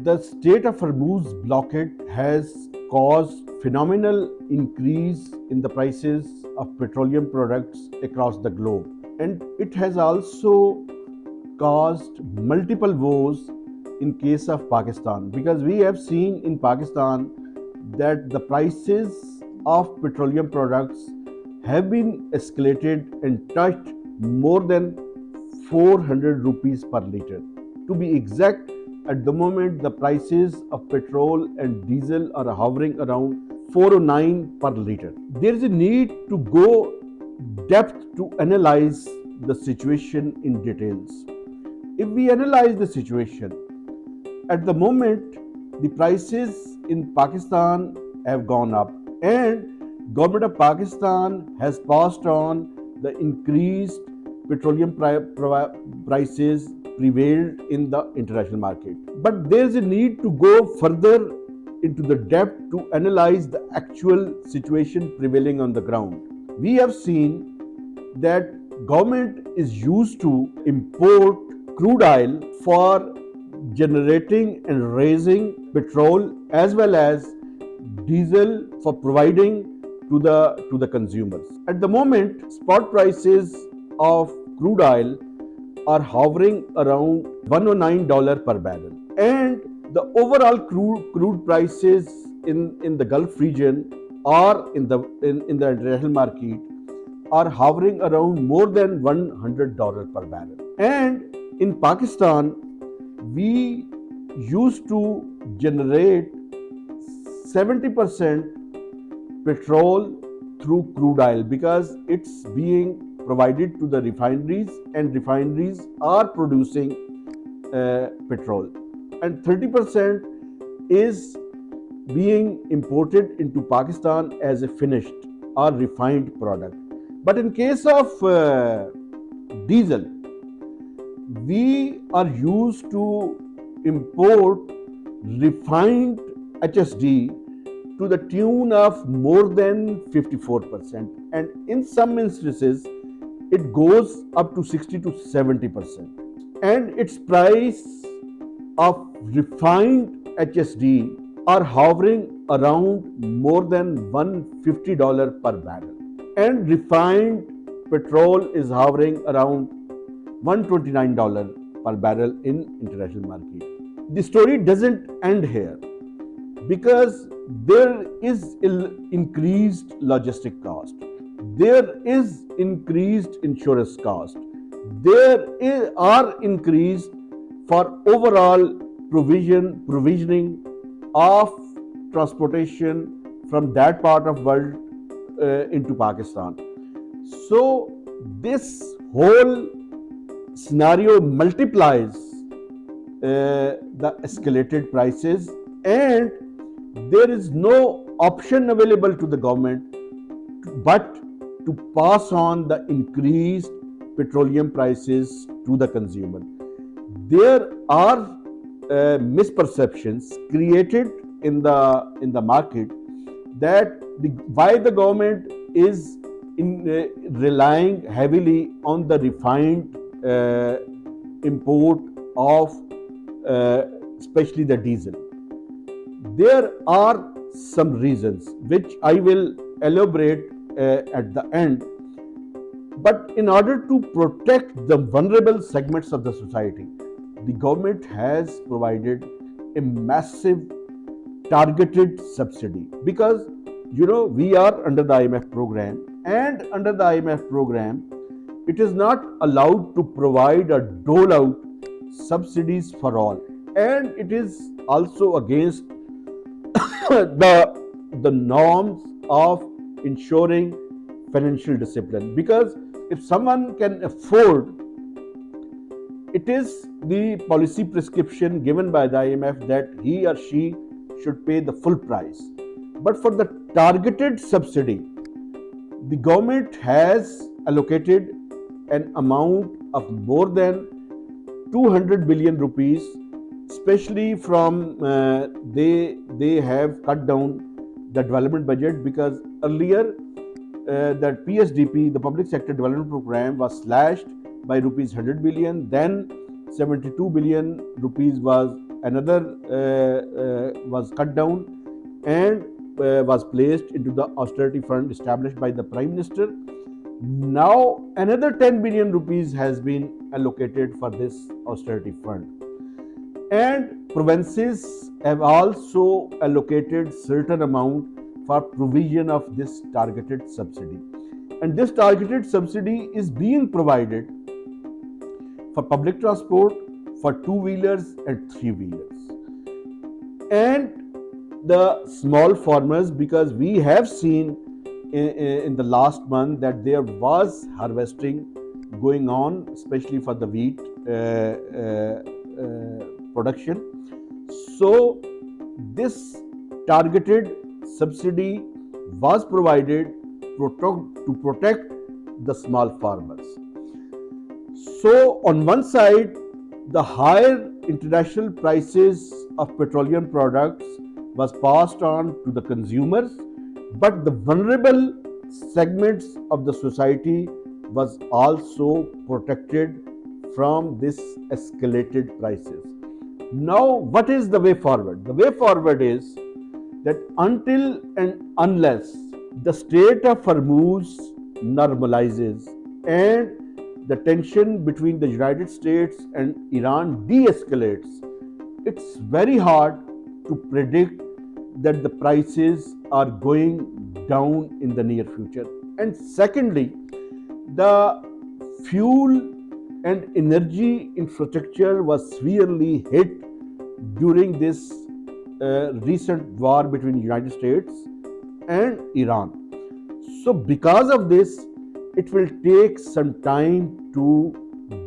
The Strait of Hormuz blockade has caused phenomenal increase in the prices of petroleum products across the globe, and it has also caused multiple woes in case of Pakistan, because we have seen in Pakistan that the prices of petroleum products have been escalated and touched more than 400 rupees per liter. To be exact, at the moment the prices of petrol and diesel are hovering around 409 per liter. There is a need to go depth to analyze the situation in details. If we analyze the situation, at the moment the prices in Pakistan have gone up, and government of Pakistan has passed on the increased petroleum prices prevailed in the international market. But there is a need to go further into the depth to analyze the actual situation prevailing on the ground. We have seen that government is used to import crude oil for generating and raising petrol as well as diesel for providing to the consumers. At the moment, spot prices of crude oil are hovering around $109 per barrel, and the overall crude prices in the Gulf region or in the international market are hovering around more than $100 per barrel. And in Pakistan, we used to generate 70% petrol through crude oil because it's being provided to the refineries, and refineries are producing petrol, and 30% is being imported into Pakistan as a finished or refined product. But in case of diesel, we are used to import refined HSD to the tune of more than 54%, and in some instances it goes up to 60 to 70%, and its price of refined HSD are hovering around more than $150 per barrel, and refined petrol is hovering around $129 per barrel in international market. The story doesn't end here, because there is increased logistic cost, there is increased insurance cost, are increased for overall provisioning of transportation from that part of world into Pakistan. So this whole scenario multiplies the escalated prices, and there is no option available to the government but to pass on the increased petroleum prices to the consumer. There are misperceptions created in the market that why the government is relying heavily on the refined import of especially the diesel. There are some reasons which I will elaborate at the end. But in order to protect the vulnerable segments of the society, the government has provided a massive targeted subsidy, because we are under the IMF program, and under the IMF program it is not allowed to provide or dole out subsidies for all, and it is also against the norms of ensuring financial discipline, because if someone can afford, it is the policy prescription given by the IMF that he or she should pay the full price. But for the targeted subsidy, the government has allocated an amount of more than 200 billion rupees, especially from they have cut down the development budget, because earlier that PSDP, the Public Sector Development Program, was slashed by rupees 100 billion, then 72 billion rupees was another was cut down and was placed into the austerity fund established by the Prime Minister. Now another 10 billion rupees has been allocated for this austerity fund, and provinces have also allocated certain amount for provision of this targeted subsidy. And this targeted subsidy is being provided for public transport, for two-wheelers and three-wheelers, and the small farmers, because we have seen in the last month that there was harvesting going on, especially for the wheat production. So this targeted subsidy was provided to protect the small farmers. So on one side, the higher international prices of petroleum products was passed on to the consumers, but the vulnerable segments of the society was also protected from this escalated prices. Now, what is the way forward? The way forward is that until and unless the Strait of Hormuz normalizes and the tension between the United States and Iran de-escalates, it's very hard to predict that the prices are going down in the near future. And secondly, the fuel and energy infrastructure was severely hit during this recent war between the United States and Iran. So because of this, it will take some time to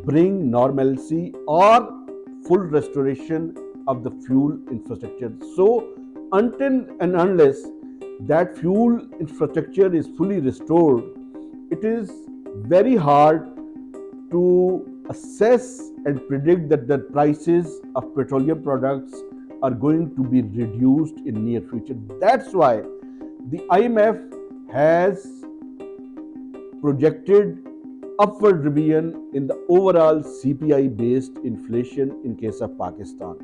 bring normalcy or full restoration of the fuel infrastructure. So until and unless that fuel infrastructure is fully restored, it is very hard to assess and predict that the prices of petroleum products are going to be reduced in near future. That's why the IMF has projected upward revision in the overall CPI based inflation in case of Pakistan.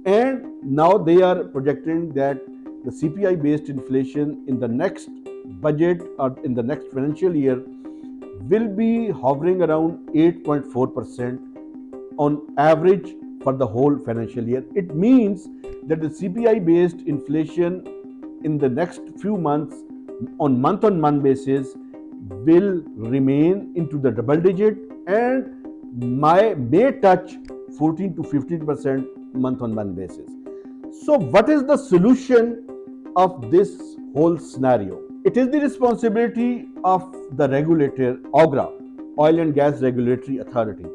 And now they are projecting that the CPI based inflation in the next budget or in the next financial year will be hovering around 8.4% on average for the whole financial year. It means that the CPI based inflation in the next few months on month basis will remain into the double digit and may touch 14 to 15% month on month basis. So what is the solution of this whole scenario? It is the responsibility of the regulator, OGRA, Oil and Gas Regulatory Authority,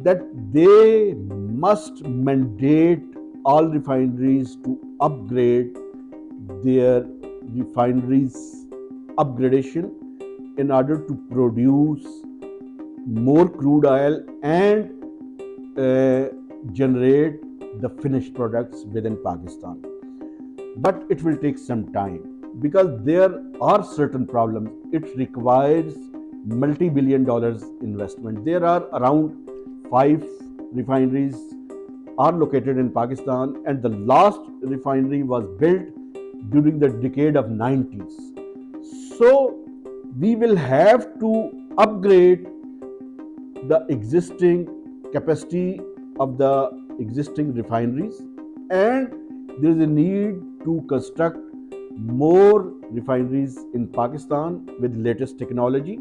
that they must mandate all refineries to upgrade their refineries upgradation in order to produce more crude oil and generate the finished products within Pakistan. But it will take some time because there are certain problems. It requires multi-billion dollars investment. There are around 5 refineries are located in Pakistan, and the last refinery was built during the decade of 90s. So we will have to upgrade the existing capacity of the existing refineries, and there is a need to construct more refineries in Pakistan with latest technology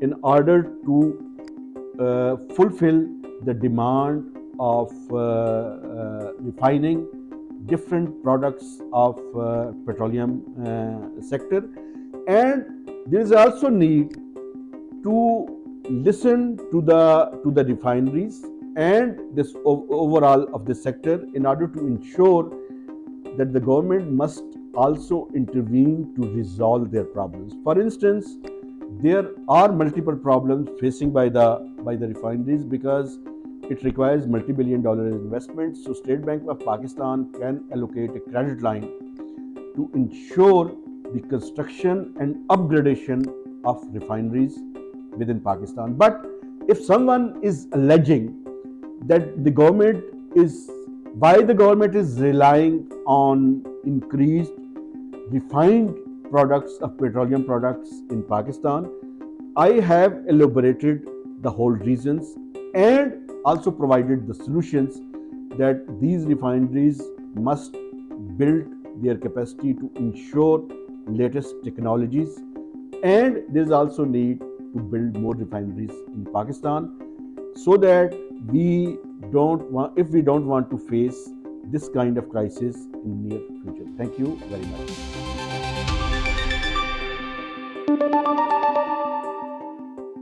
in order to fulfill the demand of refining different products of petroleum sector. And there is also need to listen to the refineries and this overall of the sector in order to ensure that the government must also intervene to resolve their problems. For instance, there are multiple problems facing by the refineries because it requires multi-billion dollar investment. So State Bank of Pakistan can allocate a credit line to ensure the construction and upgradation of refineries within Pakistan. But if someone is alleging that the government is Why the government is relying on increased refined products of petroleum products in Pakistan? I have elaborated the whole reasons and also provided the solutions that these refineries must build their capacity to ensure latest technologies, and there is also need to build more refineries in Pakistan so that if we don't want to face this kind of crisis in near future. Thank you very much.